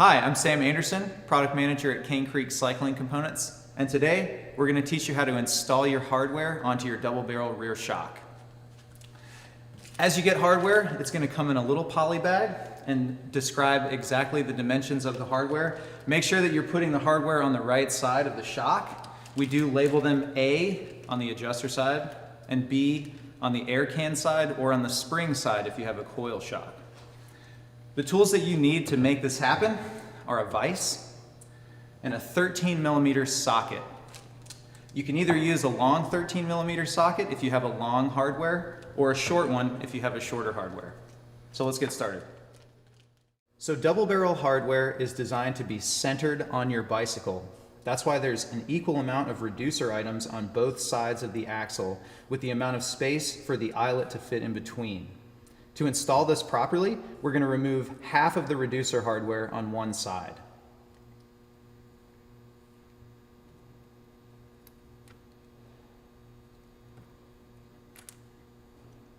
Hi, I'm Sam Anderson, Product Manager at Cane Creek Cycling Components, and today we're going to teach you how to install your hardware onto your double barrel rear shock. As you get hardware, it's going to come in a little poly bag and describe exactly the dimensions of the hardware. Make sure that you're putting the hardware on the right side of the shock. We do label them A on the adjuster side and B on the air can side or on the spring side if you have a coil shock. The tools that you need to make this happen are a vise and a 13mm socket. You can either use a long 13mm socket if you have a long hardware or a short one if you have a shorter hardware. So let's get started. So double barrel hardware is designed to be centered on your bicycle. That's why there's an equal amount of reducer items on both sides of the axle with the amount of space for the eyelet to fit in between. To install this properly, we're going to remove half of the reducer hardware on one side.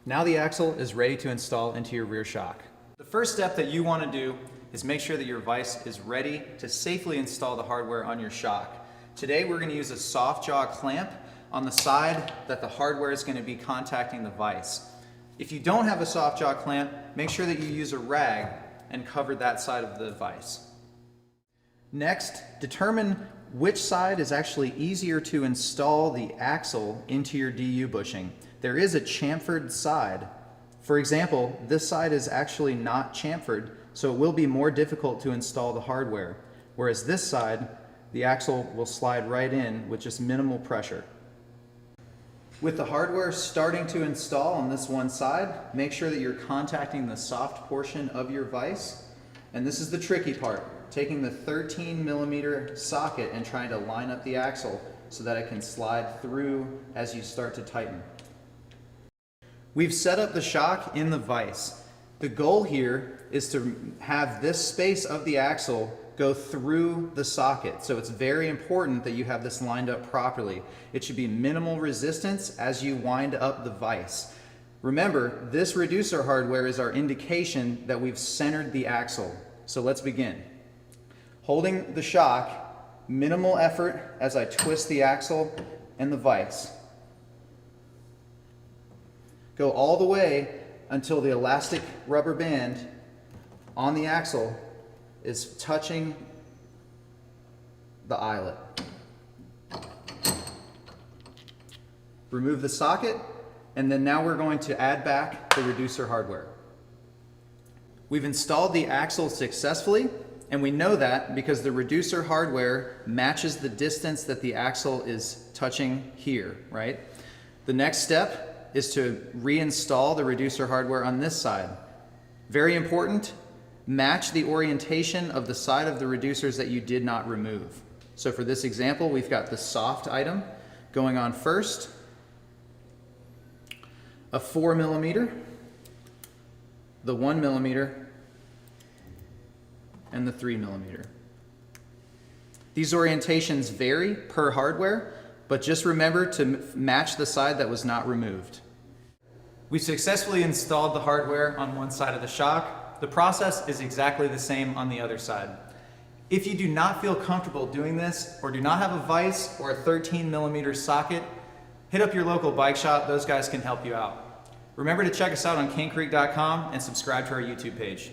Now the axle is ready to install into your rear shock. The first step that you want to do is make sure that your vise is ready to safely install the hardware on your shock. Today we're going to use a soft jaw clamp on the side that the hardware is going to be contacting the vise. If you don't have a soft jaw clamp, make sure that you use a rag and cover that side of the vise. Next, determine which side is actually easier to install the axle into your DU bushing. There is a chamfered side. For example, this side is actually not chamfered, so it will be more difficult to install the hardware, whereas this side, the axle will slide right in with just minimal pressure. With the hardware starting to install on this one side, make sure that you're contacting the soft portion of your vise. And this is the tricky part, taking the 13mm socket and trying to line up the axle so that it can slide through as you start to tighten. We've set up the shock in the vise. The goal here is to have this space of the axle go through the socket. So it's very important that you have this lined up properly. It should be minimal resistance as you wind up the vise. Remember, this reducer hardware is our indication that we've centered the axle. So let's begin. Holding the shock, minimal effort as I twist the axle and the vise. Go all the way until the elastic rubber band on the axle is touching the eyelet. Remove the socket, and then now we're going to add back the reducer hardware. We've installed the axle successfully, and we know that because the reducer hardware matches the distance that the axle is touching here, right? The next step is to reinstall the reducer hardware on this side. Very important. Match the orientation of the side of the reducers that you did not remove. So for this example, we've got the soft item going on first, a 4mm, the 1mm, and the 3mm. These orientations vary per hardware, but just remember to match the side that was not removed. We successfully installed the hardware on one side of the shock. The process is exactly the same on the other side. If you do not feel comfortable doing this or do not have a vise or a 13mm socket, hit up your local bike shop. Those guys can help you out. Remember to check us out on canecreek.com and subscribe to our YouTube page.